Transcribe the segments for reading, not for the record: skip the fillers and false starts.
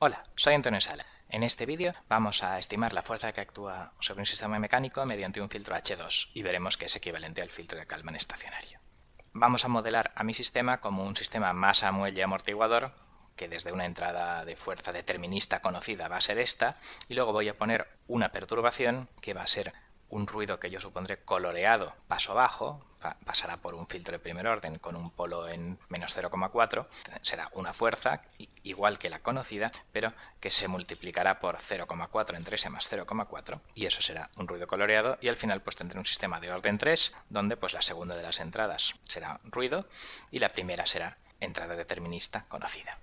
Hola, soy Antonio Sala. En este vídeo vamos a estimar la fuerza que actúa sobre un sistema mecánico mediante un filtro H2 y veremos que es equivalente al filtro de Kalman estacionario. Vamos a modelar a mi sistema como un sistema masa-muelle-amortiguador, que desde una entrada de fuerza determinista conocida va a ser esta, y luego voy a poner una perturbación que va a ser un ruido que yo supondré coloreado paso bajo, pasará por un filtro de primer orden con un polo en menos 0,4, será una fuerza igual que la conocida, pero que se multiplicará por 0,4 entre s más 0,4, y eso será un ruido coloreado, y al final pues tendré un sistema de orden 3, donde pues la segunda de las entradas será ruido, y la primera será entrada determinista conocida.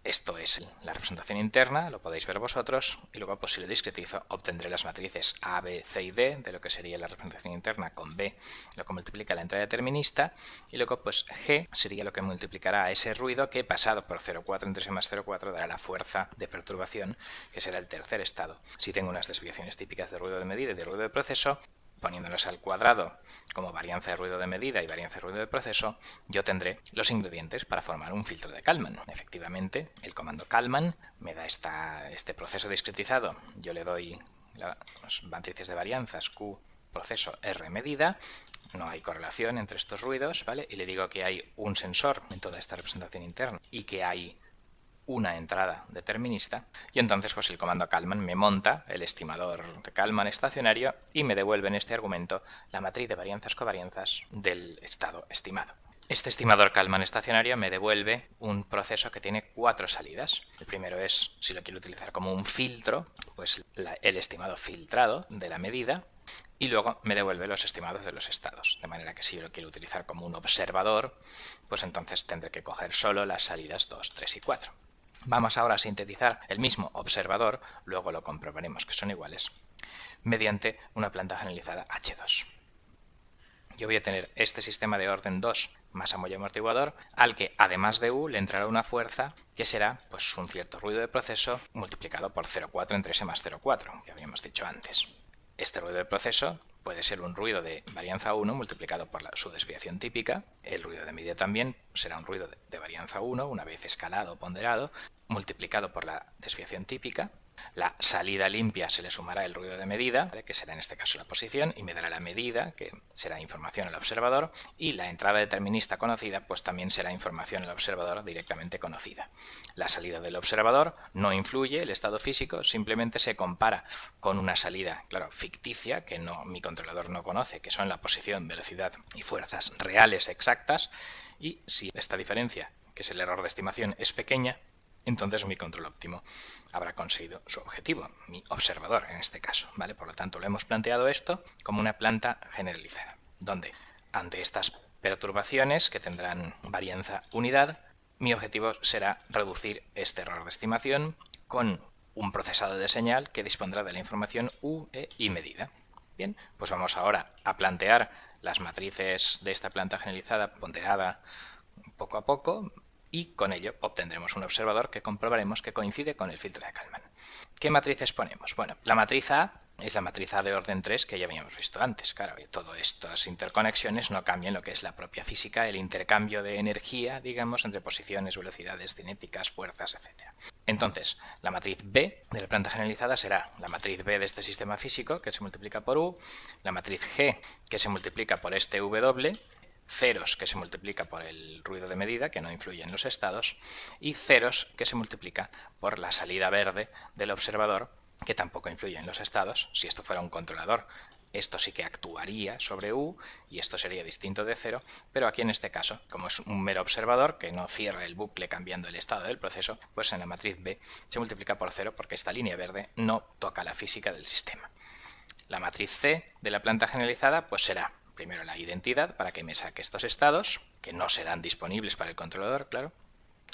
Esto es la representación interna, lo podéis ver vosotros, y luego pues si lo discretizo obtendré las matrices A, B, C y D de lo que sería la representación interna con B, lo que multiplica la entrada determinista, y luego pues G sería lo que multiplicará a ese ruido que pasado por 0,4 entre S más 0,4 dará la fuerza de perturbación, que será el tercer estado. Si tengo unas desviaciones típicas de ruido de medida y de ruido de proceso, poniéndolos al cuadrado como varianza de ruido de medida y varianza de ruido de proceso, yo tendré los ingredientes para formar un filtro de Kalman. Efectivamente, el comando Kalman me da este proceso discretizado. Yo le doy las matrices de varianzas Q proceso R medida, no hay correlación entre estos ruidos, ¿vale? Y le digo que hay un sensor en toda esta representación interna y que hay una entrada determinista, y entonces pues el comando Kalman me monta el estimador de Kalman estacionario y me devuelve en este argumento la matriz de varianzas-covarianzas del estado estimado. Este estimador Kalman estacionario me devuelve un proceso que tiene 4 salidas. El primero es, si lo quiero utilizar como un filtro, pues el estimado filtrado de la medida, y luego me devuelve los estimados de los estados, de manera que si yo lo quiero utilizar como un observador, pues entonces tendré que coger solo las salidas 2, 3 y 4. Vamos ahora a sintetizar el mismo observador, luego lo comprobaremos que son iguales, mediante una planta generalizada H2. Yo voy a tener este sistema de orden 2 masa-muelle amortiguador, al que además de U le entrará una fuerza que será pues un cierto ruido de proceso multiplicado por 0,4 entre S más 0,4, que habíamos dicho antes. Este ruido de proceso puede ser un ruido de varianza 1 multiplicado por su desviación típica. El ruido de medida también será un ruido de varianza 1, una vez escalado o ponderado, multiplicado por la desviación típica. La salida limpia se le sumará el ruido de medida, que será en este caso la posición, y me dará la medida, que será información al observador, y la entrada determinista conocida pues también será información al observador directamente conocida. La salida del observador no influye el estado físico, simplemente se compara con una salida, claro, ficticia, que mi controlador no conoce, que son la posición, velocidad y fuerzas reales exactas, y si esta diferencia, que es el error de estimación, es pequeña, entonces mi control óptimo habrá conseguido su objetivo, mi observador en este caso, ¿vale? Por lo tanto, lo hemos planteado esto como una planta generalizada, donde ante estas perturbaciones que tendrán varianza unidad, mi objetivo será reducir este error de estimación con un procesado de señal que dispondrá de la información U, E y medida. Bien, pues vamos ahora a plantear las matrices de esta planta generalizada ponderada poco a poco, y con ello obtendremos un observador que comprobaremos que coincide con el filtro de Kalman. ¿Qué matrices ponemos? Bueno, la matriz A es la matriz A de orden 3 que ya habíamos visto antes. Claro, y todas estas interconexiones no cambian lo que es la propia física, el intercambio de energía, digamos, entre posiciones, velocidades cinéticas, fuerzas, etc. Entonces, la matriz B de la planta generalizada será la matriz B de este sistema físico, que se multiplica por U, la matriz G, que se multiplica por este W, ceros que se multiplica por el ruido de medida, que no influye en los estados, y ceros que se multiplica por la salida verde del observador, que tampoco influye en los estados. Si esto fuera un controlador, esto sí que actuaría sobre U y esto sería distinto de cero, pero aquí en este caso, como es un mero observador que no cierra el bucle cambiando el estado del proceso, pues en la matriz B se multiplica por cero porque esta línea verde no toca la física del sistema. La matriz C de la planta generalizada pues será primero la identidad para que me saque estos estados, que no serán disponibles para el controlador, claro.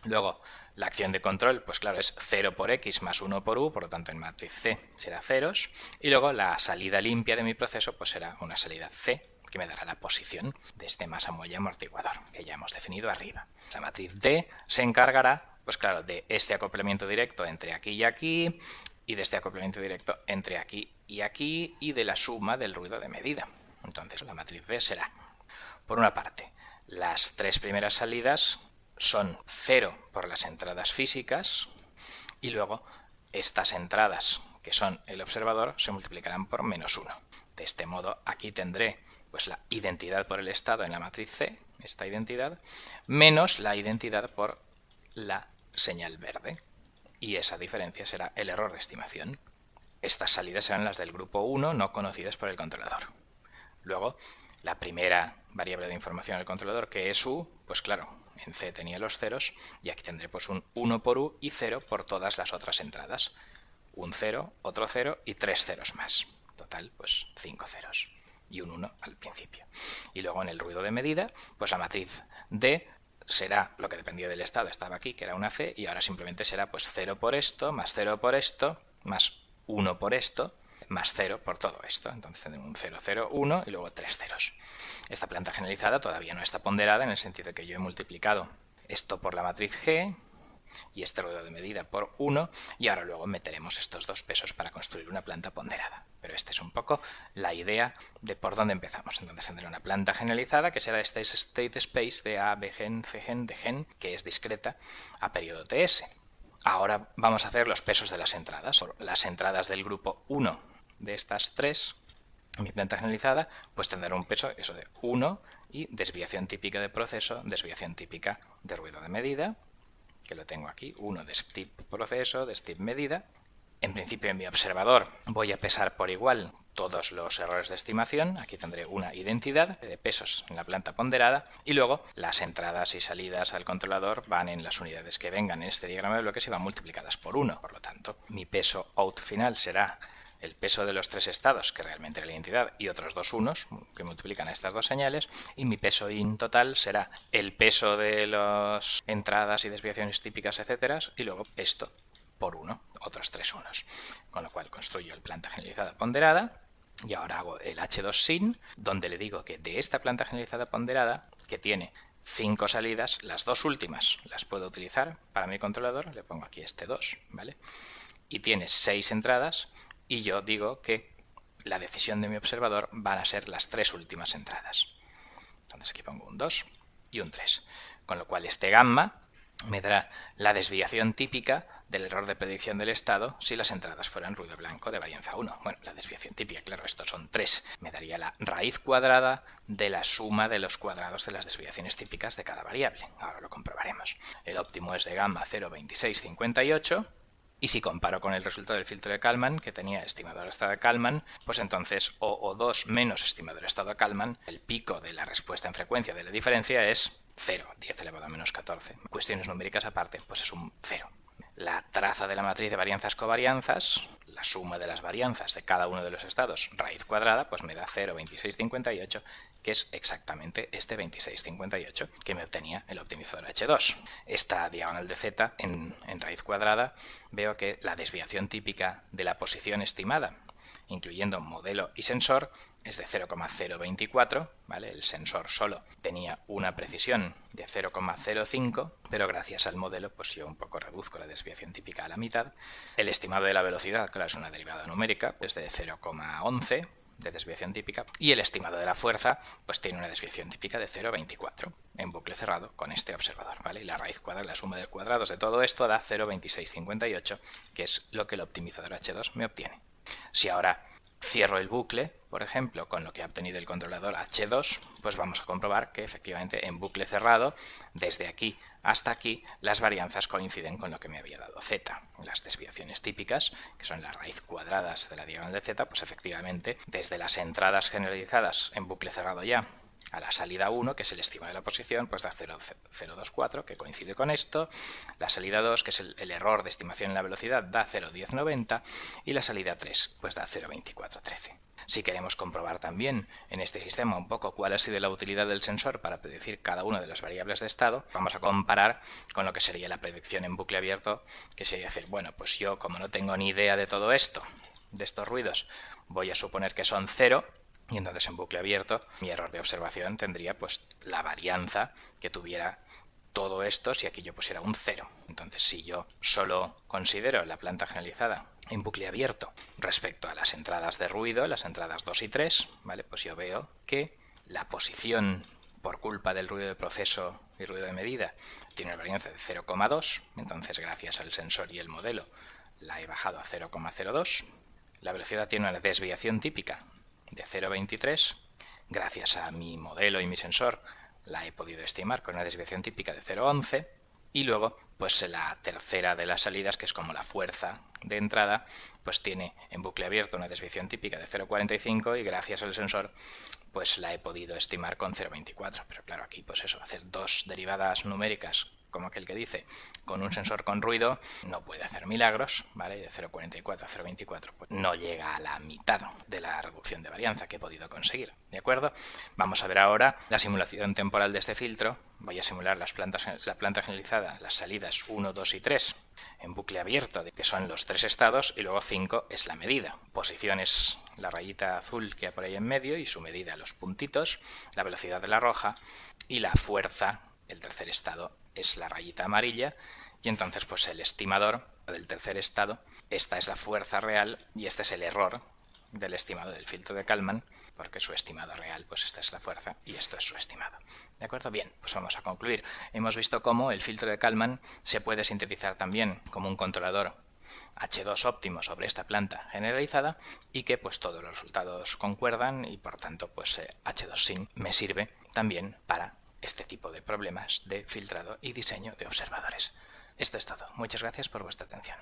Luego, la acción de control, pues claro, es 0 por x más 1 por u, por lo tanto en matriz C será ceros. Y luego la salida limpia de mi proceso pues será una salida C, que me dará la posición de este masa-muelle amortiguador, que ya hemos definido arriba. La matriz D se encargará, pues claro, de este acoplamiento directo entre aquí y aquí, y de este acoplamiento directo entre aquí, y de la suma del ruido de medida. Entonces la matriz D será, por una parte, las tres primeras salidas son 0 por las entradas físicas y luego estas entradas, que son el observador, se multiplicarán por -1. De este modo, aquí tendré pues la identidad por el estado en la matriz C, esta identidad, menos la identidad por la señal verde. Y esa diferencia será el error de estimación. Estas salidas serán las del grupo 1 no conocidas por el controlador. Luego, la primera variable de información del controlador, que es U, pues claro, en C tenía los ceros, y aquí tendré pues un 1 por U y 0 por todas las otras entradas. Un 0, otro 0 y 3 ceros más. Total, pues 5 ceros. Y un 1 al principio. Y luego en el ruido de medida, pues la matriz D será lo que dependía del estado, estaba aquí, que era una C, y ahora simplemente será pues 0 por esto, más 0 por esto, más 1 por esto, más 0 por todo esto. Entonces tendremos un 0, 0, 1 y luego 3 ceros. Esta planta generalizada todavía no está ponderada en el sentido de que yo he multiplicado esto por la matriz G y este ruido de medida por 1, y ahora luego meteremos estos dos pesos para construir una planta ponderada. Pero esta es un poco la idea de por dónde empezamos. Entonces tendré una planta generalizada que será este state space de A, B gen, C gen, D gen, que es discreta a periodo TS. Ahora vamos a hacer los pesos de las entradas. Las entradas del grupo 1 de estas tres, mi planta generalizada, pues tendrá un peso eso de 1 y desviación típica de proceso, desviación típica de ruido de medida, que lo tengo aquí, 1 de step proceso, de step medida. En principio en mi observador voy a pesar por igual todos los errores de estimación, aquí tendré una identidad de pesos en la planta ponderada, y luego las entradas y salidas al controlador van en las unidades que vengan en este diagrama de bloques y van multiplicadas por 1, por lo tanto mi peso out final será el peso de los tres estados, que realmente era la identidad, y otros dos unos que multiplican a estas dos señales, y mi peso in total será el peso de las entradas y desviaciones típicas, etcétera, y luego esto por 1, otros 3 unos. Con lo cual construyo el planta generalizada ponderada, y ahora hago el H2 sin, donde le digo que de esta planta generalizada ponderada, que tiene 5 salidas, las dos últimas las puedo utilizar para mi controlador, le pongo aquí este 2, ¿vale? Y tiene 6 entradas, y yo digo que la decisión de mi observador van a ser las 3 últimas entradas. Entonces aquí pongo un 2 y un 3. Con lo cual este gamma me dará la desviación típica del error de predicción del estado si las entradas fueran ruido blanco de varianza 1. Bueno, la desviación típica, claro, estos son 3. Me daría la raíz cuadrada de la suma de los cuadrados de las desviaciones típicas de cada variable. Ahora lo comprobaremos. El óptimo es de gamma 0,2658. Y si comparo con el resultado del filtro de Kalman, que tenía estimador estado de Kalman, pues entonces O2 menos estimador estado de Kalman, el pico de la respuesta en frecuencia de la diferencia es 0, 10 elevado a menos 14. Cuestiones numéricas aparte, pues es un 0. La traza de la matriz de varianzas covarianzas, la suma de las varianzas de cada uno de los estados, raíz cuadrada, pues me da 0,2658, que es exactamente este 2658 que me obtenía el optimizador H2. Esta diagonal de z en raíz cuadrada veo que la desviación típica de la posición estimada, incluyendo modelo y sensor, es de 0,024, ¿vale? El sensor solo tenía una precisión de 0,05, pero gracias al modelo pues yo un poco reduzco la desviación típica a la mitad. El estimado de la velocidad, claro, es una derivada numérica, es de 0,11 de desviación típica, y el estimado de la fuerza pues tiene una desviación típica de 0,24 en bucle cerrado con este observador, ¿vale? Y la raíz cuadrada, la suma de cuadrados de todo esto da 0,2658, que es lo que el optimizador H2 me obtiene. Si ahora cierro el bucle, por ejemplo, con lo que ha obtenido el controlador H2, pues vamos a comprobar que efectivamente en bucle cerrado, desde aquí hasta aquí, las varianzas coinciden con lo que me había dado Z. Las desviaciones típicas, que son las raíz cuadradas de la diagonal de Z, pues efectivamente, desde las entradas generalizadas en bucle cerrado ya, a la salida 1, que es el estimado de la posición, pues da 0,024, que coincide con esto. La salida 2, que es el error de estimación en la velocidad, da 0,1090. Y la salida 3, pues da 0,2413. Si queremos comprobar también en este sistema un poco cuál ha sido la utilidad del sensor para predecir cada una de las variables de estado, vamos a comparar con lo que sería la predicción en bucle abierto, que sería decir, bueno, pues yo como no tengo ni idea de todo esto, de estos ruidos, voy a suponer que son 0, y entonces en bucle abierto mi error de observación tendría pues la varianza que tuviera todo esto si aquí yo pusiera un 0. Entonces si yo solo considero la planta generalizada en bucle abierto respecto a las entradas de ruido, las entradas 2 y 3, ¿vale? Pues yo veo que la posición por culpa del ruido de proceso y ruido de medida tiene una varianza de 0,2, entonces gracias al sensor y el modelo la he bajado a 0,02. La velocidad tiene una desviación típica de 0,23. Gracias a mi modelo y mi sensor la he podido estimar con una desviación típica de 0,11. Y luego, pues la tercera de las salidas, que es como la fuerza de entrada, pues tiene en bucle abierto una desviación típica de 0,45 y gracias al sensor pues la he podido estimar con 0,24. Pero claro, aquí pues eso, hacer dos derivadas numéricas, como aquel que dice, con un sensor con ruido, no puede hacer milagros, ¿vale? Y de 0,44 a 0,24 pues no llega a la mitad de la reducción de varianza que he podido conseguir, ¿de acuerdo? Vamos a ver ahora la simulación temporal de este filtro. Voy a simular la planta generalizada, las salidas 1, 2 y 3 en bucle abierto, que son los 3 estados, y luego 5 es la medida. Posición es la rayita azul que hay por ahí en medio y su medida los puntitos, la velocidad de la roja y la fuerza, el tercer estado, es la rayita amarilla, y entonces pues el estimador del tercer estado, esta es la fuerza real y este es el error del estimado del filtro de Kalman, porque su estimado real, pues esta es la fuerza y esto es su estimado. ¿De acuerdo? Bien, pues vamos a concluir. Hemos visto cómo el filtro de Kalman se puede sintetizar también como un controlador H2 óptimo sobre esta planta generalizada y que pues todos los resultados concuerdan y por tanto pues H2Syn me sirve también para este tipo de problemas de filtrado y diseño de observadores. Esto es todo. Muchas gracias por vuestra atención.